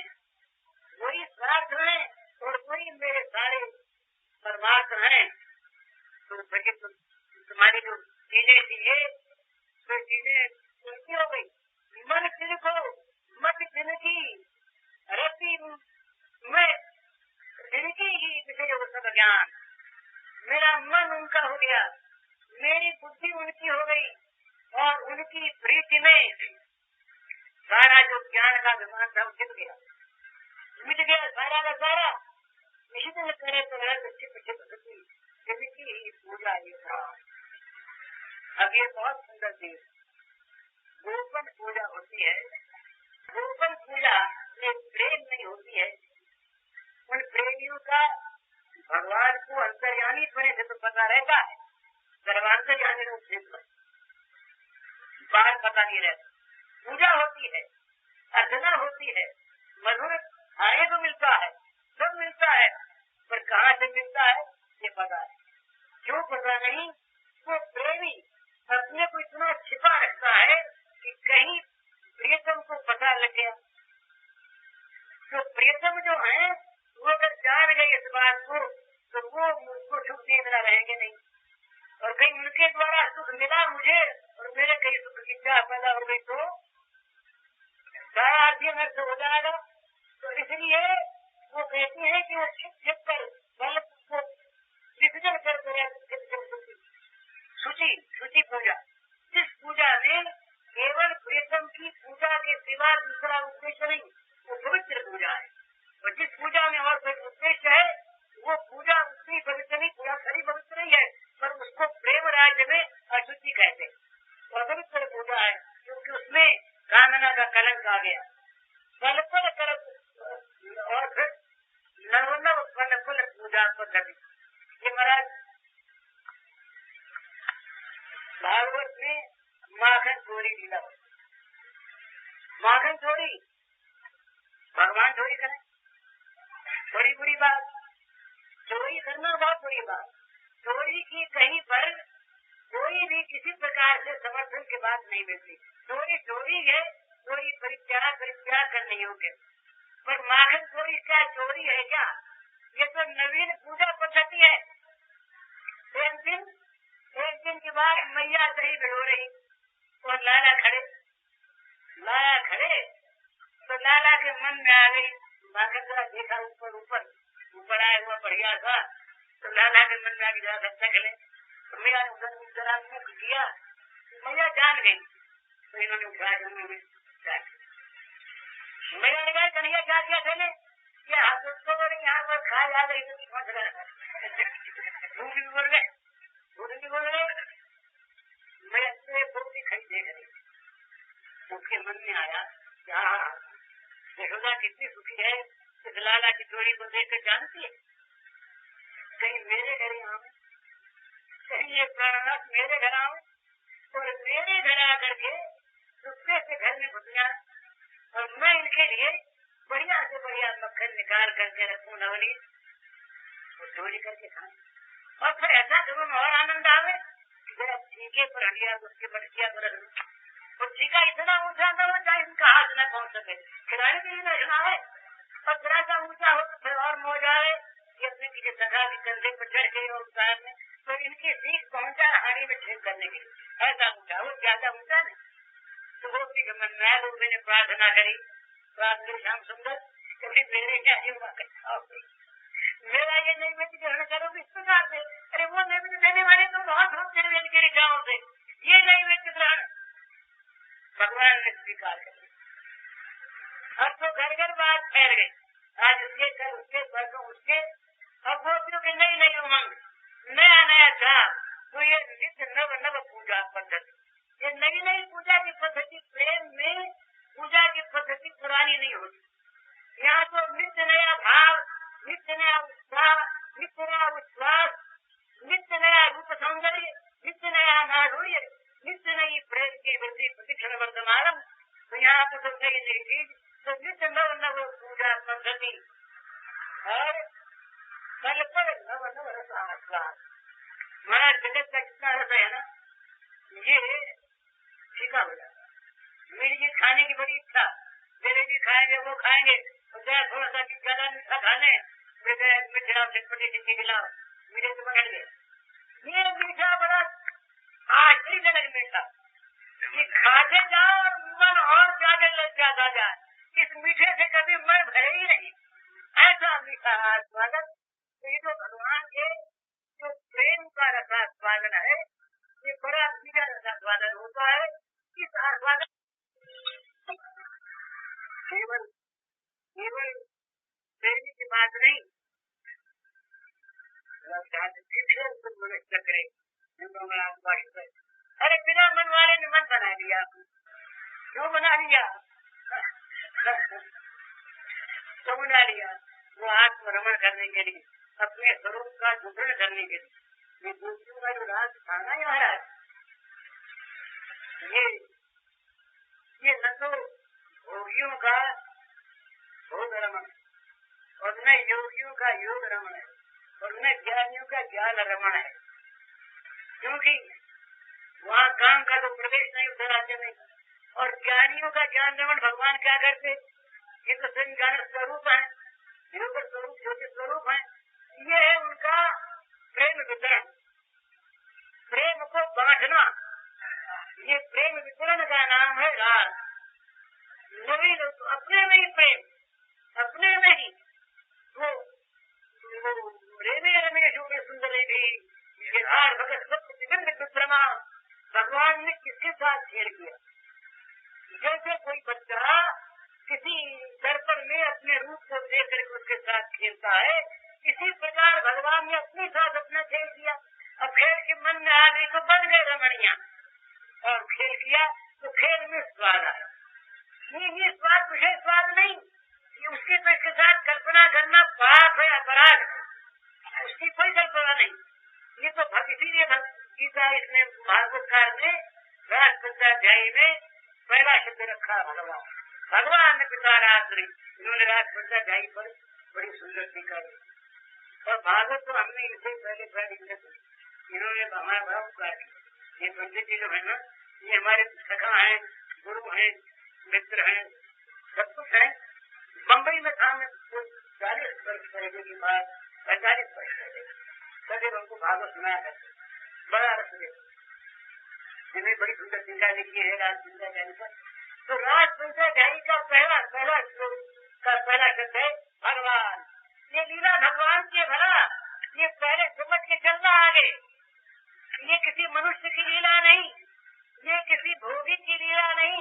वही स्वार्थ है, और वही मेरे सारे परमार्थ है। तो तुम्हारी जो चीजें थी तो चीजें उनकी हो गई। मन तिनको मत जिनकी रति में जिनकी ही विषय हो सब ज्ञान। मेरा मन उनका हो गया, मेरी बुद्धि उनकी हो गई, और उनकी प्रीति में सारा जो ज्ञान का अभिमान था वो मिट गया सारा का सारा। निश्चित करे तो जिनकी ही पूजा ये था। अब ये बहुत सुंदर चीज, गोपन पूजा होती है। गोपन पूजा में प्रेम नहीं होती है, उन प्रेमियों का भगवान को अंतर्यामी होने से तो पता रहता है, सर्वांतर्यामी रूप से बाहर पता नहीं रहता। पूजा होती है, अर्चना होती है, मधुर खाने को मिलता है, सब मिलता है, पर कहाँ से मिलता है ये पता है, क्यों पता नहीं। वो प्रेमी अपने को इतना छिपा रखता है कि कहीं प्रियतम को पता लग गया तो प्रियतम जो है वो अगर जान गए इस बात को तो वो मुझको सुख दे बिना रहेंगे नहीं। और कहीं उनके द्वारा सुख मिला मुझे और मेरे कहीं सुख की चाह पैदा हो गई तो सारा आदमी नष्ट हो जाएगा। तो इसलिए वो कहते हैं कि वो छिप छिप कर बल को विसर्जन करते हैं। शुचि पूजा, जिस पूजा से केवल प्रियतम की पूजा के सिवा दूसरा उद्देश्य नहीं, वो पवित्र पूजा है। और जिस पूजा में और कोई उद्देश्य है वो पूजा उतनी पवित्र नहीं, पूजा सारी पवित्र नहीं है, पर उसको प्रेम राज्य में अशुद्धि कहते हैं। पवित्र पूजा है क्योंकि उसमें कामना का कलंक आ गया। फल कर और फिर नवनव फल पूजा पद्धति, ये महाराज भागवत में माखन चोरी लीला, माखन चोरी भगवान चोरी करें बड़ी बुरी बात, चोरी करना बहुत बुरी बात। चोरी की कहीं पर कोई भी किसी प्रकार प्रकार से समर्थन की बात नहीं मिलती। चोरी चोरी है, चोरी परित्याग करने योग्य, पर माखन चोरी क्या चोरी है क्या? ये तो नवीन पूजा पद्धति है। एक दिन के बाद मैया सही भिड़ो रही और लाला खड़े तो लाला के मन में आ गई माखन। जरा देखा ऊपर आया हुआ बढ़िया था, तो लाला के मन में आ गई जरा सब चले। तो मैया ने उधर जरा मुख किया, मैया जान गई, तो इन्होंने उठा मैया ने कहा कन्हैया क्या किया थे यहाँ पर खा जा रही बोल गए मैं अपने बहुत खड़ी देख रही। उसके मन में आया क्या यशोदा कितनी सुखी है, इस लाला की चोरी को देखकर जानती है कहीं मेरे घर आऊं, कहीं ये प्राणनाथ मेरे घर आऊं और मेरे घर आकर के सुखते से घर में घुस जाए और मैं इनके लिए बढ़िया से बढ़िया मक्खन निकाल करके रखूं नवनी और चोरी करके खाऊं और फिर ऐसा करूं और आनंद आवे। जरा ठीके पर हटिया उसके बटकिया पर और ठीका इतना ऊंचा न हो जाए इनका हाथ न पहुंच सके, खिलाड़ी के लिए रखना है और जरा सा ऊंचा हो तो फिर और मौज आवे कि अपने किसी सखा के कंधे पर चढ़ गई और उतारने तो इनकी सीख पहुंचा हाड़ी में छेद करने के लिए। ऐसा ऊंचा हो, ज्यादा ऊंचा नहीं। तो वो भी मन में लोग मैंने प्रार्थना करी, श्याम सुंदर कभी मेरे क्या मेरा ये नैवेद्य ग्रहण करोगे इस प्रकार से। अरे वो नैवेद्य देने वाले तो बहुत होते हैं के ऋचाओं से, ये नैवेद्य ग्रहण भगवान ने स्वीकार कर लिया। अब तो घर घर बात फैल गई, आज उसके कल उसके परसों उसके, अब गोपियों की नई नई उमंग, नया नया चाह, तो ये नित्य नव नव पूजा पद्धति, ये नई नई पूजा की पद्धति प्रेम में पूजा की पद्धति पुरानी नहीं होती। यहाँ तो नित्य नया भाव, नित्य नया उत्साह, नित्य नया विश्वास, नित्य नया रूप सौंदर्य, नित्य नया माधुर्य, नित्य नई प्रेम की वृद्धि प्रतिक्षण वर्तमान। तो यहाँ पर तो नई नई चीज, तो नित्य नव नव पूजा पद्धति और कल पर नव नव रसास्वाद। हमारा जगत का कितना रस है ना, ये फीका हो जाता। मीठी खाने की बड़ी इच्छा, जलेबी खाएंगे वो खाएंगे और चाहे थोड़ा सा ज्यादा मीठा खाने मीठा चटपटी चिट्ठी खिलाओ, मीठे से पकड़ गए। ये मीठा बड़ा आश्चर्यजनक मीठा, ये खाते जाओ और मन और ज्यादा लग जाता जाए, इस मीठे से कभी मन भरे ही नहीं, ऐसा मीठा आस्वादन। तो ये तो भगवान के जो प्रेम का रसास्वादन है, ये बड़ा मीठा रसास्वादन होता है। इस आस्वादन केवल प्रेमी की बात नहीं, चक्रे अरे बिना मन वाले ने मन बना लिया, क्यों बना लिया? तो बना लिया वो आत्मरमण करने के लिए, अपने स्वरूप का मुद्रण करने के लिए। ये दूसरों का जो राज था ना महाराज, ये न तो भोगियों का भोग रमण और न योगियों का योग रमण है और न ज्ञानियों का ज्ञान रमण है, क्योंकि वहाँ काम का तो प्रवेश नहीं उधर आते नहीं। और ज्ञानियों का ज्ञान रमण भगवान क्या करते, ये तो स्वयं ज्ञान स्वरूप है, योग स्वरूप ज्योति स्वरूप है। ये है उनका प्रेम वितरण, प्रेम को बांटना। ये प्रेम वितरण का नाम है रास। नवीन अपने में ही प्रेम, अपने में ही वो प्रेमी रमेश सुंदर विक्रमा भगवान ने किसके साथ छेड़ किया। जैसे कोई बच्चा किसी दर्पण में अपने रूप को देख करके उसके साथ खेलता है, इसी प्रकार भगवान ने अपने साथ अपना खेल किया। अब खेल के मन में आ गई तो बन गए रमणिया, और खेल किया तो खेल में स्वाद आया। ये स्वाद विषय स्वाद नहीं, ये उसके तो इसके साथ कल्पना करना पाप है, अपराध है, उसकी कोई कल्पना नहीं। ये तो इसीलिए गीता इसने भागवतकार ने राष्ट्रपंचाध्यायी में पहला शब्द रखा भगवान, भगवान पिता रात्रि। इन्होंने राष्ट्रपंचाध्यायी पर बड़ी सुंदर टीका दी। और भागवत तो हमने इनसे पहले इन्होंने हमारा बड़ा उपकार किया। ये पंडित जी जो है ना, ये हमारे सखा हैं, गुरु हैं, मित्र हैं, सब कुछ है। बम्बई में था, मैं 40 वर्ष पहले की बात, 45 वर्ष पहले, कभी हमको भागवत सुनाया करते, बड़ा रस देते, जिन्हें बड़ी सुंदर चिंता लिखी है राज चिंता जानी पर। तो राज चिंता जानी का पहला शब्द है भगवान। ये लीला भगवान की भला, ये पहले समझ के चलना आगे। ये किसी मनुष्य की लीला नहीं, ये किसी भोगी की लीला नहीं,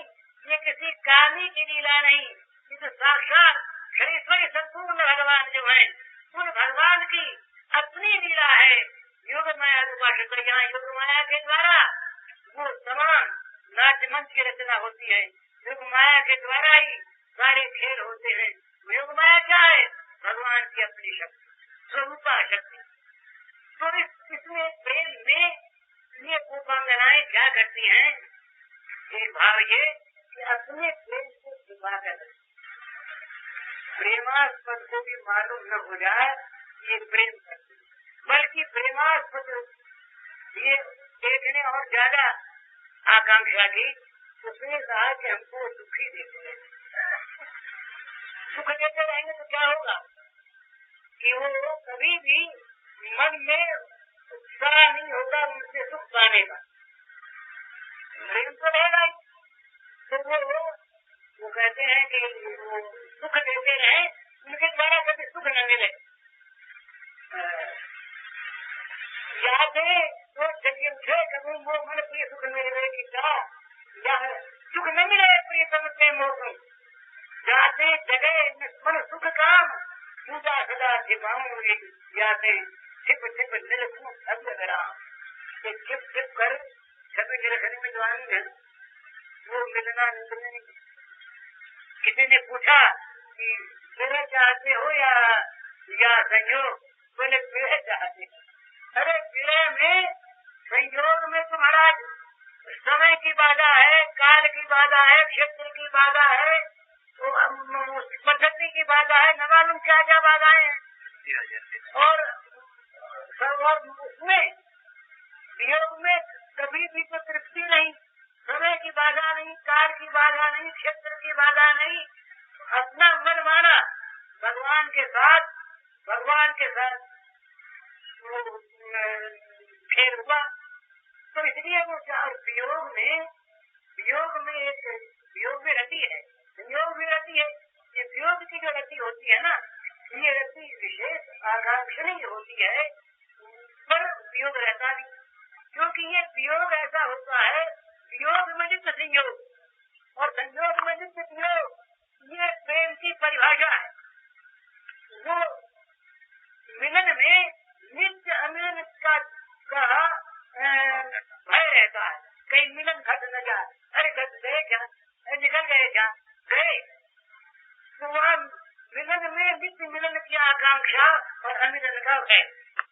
ये किसी कामी की लीला नहीं, ये तो साक्षात ईश्वरी संपूर्ण भगवान जो है, उन भगवान की अपनी लीला है। योग माया उपासक, यहाँ योग माया के द्वारा वो समान नाट्य मंच की रचना होती है। योग माया के द्वारा ही सारे खेल होते हैं। योग माया क्या है? भगवान की अपनी शक्ति, स्वरूपा शक्ति। तो इसमें प्रेम में ये उपांगनाएं क्या करती हैं? एक भाव ये कि अपने प्रेम को छिपा कर, प्रेमास्पद को भी मालूम न हो जाए ये प्रेम करते, बल्कि प्रेमास्पद ये देखने और ज्यादा आकांक्षा की। उसने कहा कि हमको दुखी देते हैं, सुख देते रहेंगे तो क्या होगा कि वो कभी भी मन में उत्साह नहीं होगा उनसे सुख पाने का। प्रेम तो रहेगा ही, तो वो कहते हैं कि वो सुख देते रहे, उनके द्वारा कभी सुख न मिले। यादें तो जगह उठे कभी वो मन प्रिय सुख मिले की तरह, या सुख न मिले प्रियतम प्रेम हो, जाते जगह मन सुख काम पूजा सदा छिपाऊंगी, जाते छिप छिप निरखूं सब राम। छिप छिप कर छवि निरखने में जो आनंद है वो मिलना नहीं। किसी ने पूछा कि मेरे चाहते हो या संयोग? बोले मेरे चाहते। अरे विरह में संयोग में तुम्हारा समय की बाधा है, काल की बाधा है, क्षेत्र की बाधा है, तो पद्धति की बाधा है, न मालूम क्या क्या बाधाएं हैं। और उसमें वियोग में कभी भी तो तृप्ति नहीं, समय की बाधा नहीं, काल की बाधा नहीं, क्षेत्र की बाधा नहीं। अपना मन माना भगवान के साथ खेल हुआ। तो इसलिए वो वियोग में रति है, संयोग भी रति है। ये वियोग की जो रति होती है ना, ये रति विशेष आकांक्षणीय होती है, पर वियोग रहता नहीं, क्योंकि ये वियोग ऐसा होता है, वियोग में नित्य संयोग और संयोग में नित्य वियोग, ये प्रेम की परिभाषा है। वो मिलन में नित्य अमिलन का भय रहता है, कहीं मिलन घट न जाए। अरे घट गए क्या, निकल गए क्या, गए। तो वहाँ मिलन में नित्य मिलन की आकांक्षा और अमिलन का भय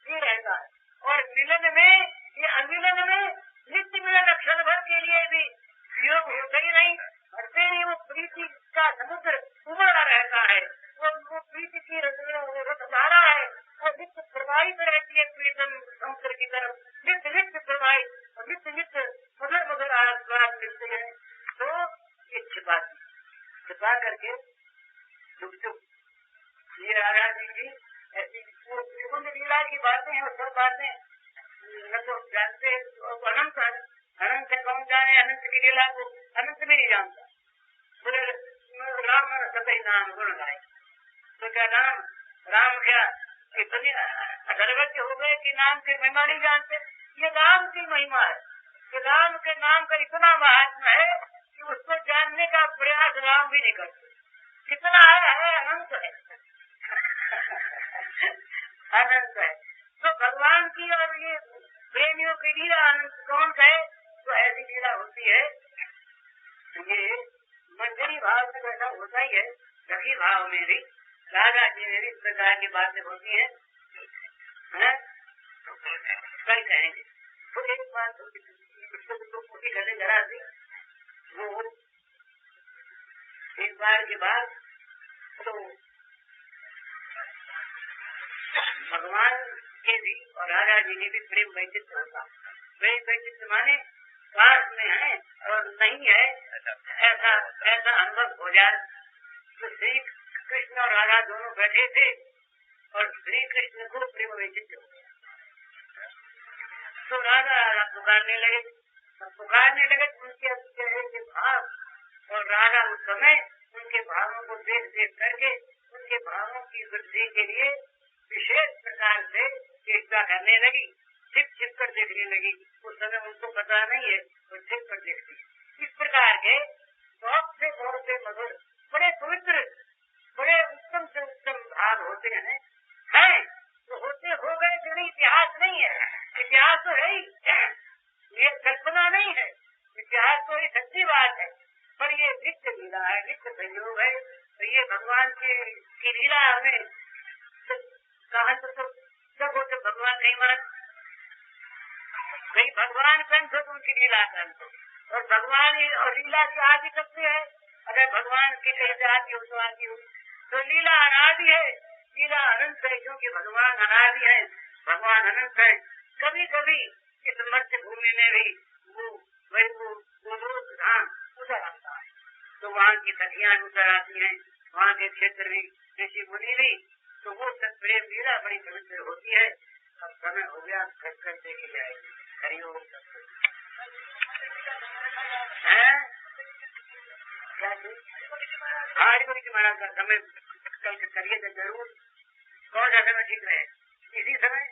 ये रहता है। और मिलन में, ये अमिलन में नित्य मिलन क्षण भर के लिए भी वियोग होता ही नहीं, भरते नहीं। वो प्रीति का समुद्र उमड़ा रहता है, वो प्रीति की रसधारा है, वो नित्य प्रवाहित रहती है प्रीतम समुद्र की तरफ, नित्य नित्य प्रवाहित और नित्य नित्य मधुर मधुर आस्वाद मिलते हैं। तो ये छिपा करके चुप चुप ये राधा जी की ऐसी कुंज लीला की बातें हैं, सब बातें न तो जानते। अनंत है, कौन जाने अनंत की लीला को? अनंत भी नहीं जानता। बोले राम सतही नाम गुण गाय, तो क्या राम क्या इतने अधर्वज्ञ हो गए कि नाम की महिमा नहीं जानते? ये राम की महिमा है, कि राम के नाम का इतना महात्मा है कि उसको जानने का प्रयास राम भी नहीं करते। कितना है अनंत है अनंत है। तो भगवान की और ये प्रेमियों की लीला अनंत कौन कहे? तो ऐसी लीला होती है। ये मंजरी भाव में ऐसा होता ही है, सखी भाव में भी, राधा जी में भी इस प्रकार की बातें होती है। कल कहेंगे। तो एक बात पूरी करने जरा सी, वो एक बार के बाद तो भगवान के भी और राधा जी के भी प्रेम वैचित्र होता। प्रेम वैचित्र माने पास में है और नहीं है, ऐसा ऐसा अनुभव हो जाए। तो श्री कृष्ण और राधा दोनों बैठे थे और श्री कृष्ण को प्रेम वैचित्र हो गया। तो राधा पुकारने लगे, उनके चेहरे के भाव और राधा उस समय उनके भावों को देख देख करके उनके भावों की वृद्धि के लिए विशेष प्रकार से चेष्टा करने लगी, छिप छिप कर देखने लगी। उस समय उनको पता नहीं है, वो छिप कर देखती है। इस प्रकार के बहुत से मधुर, बड़े पवित्र, बड़े उत्तम से उत्तम भाव होते हैं तो होते हो गए, जो इतिहास नहीं है। इतिहास तो है ही, ये कल्पना नहीं है, इतिहास तो ही सच्ची बात है। पर ये नित्य लीला है, नित्य संयोग है। तो ये भगवान की लीला हमें कहा तो जब हो तो भगवान नहीं मान, नहीं भगवान कंठ हो तो उनकी लीला कंठ हो, और भगवान और लीला की आदि सबसे है। अगर भगवान की कहीं आदि हो तो आदि हो, तो लीला अनादि है, लीला अनंत है, क्योंकि भगवान अनादि है, भगवान अनंत है। कभी कभी इस मध्य भूमि में भी वो धाम उतर आता है, तो वहाँ की सखियां उतर आती हैं, वहाँ के क्षेत्र में ऋषि मुनि भी, तो वो सब प्रेम लीला बड़ी पवित्र होती है। अब समय हो गया, घर देखे जाएगी। हरिओम। हरिओम की महाराज का समय कल करिए जरूर। कौन सा समय ठीक रहे? इसी समय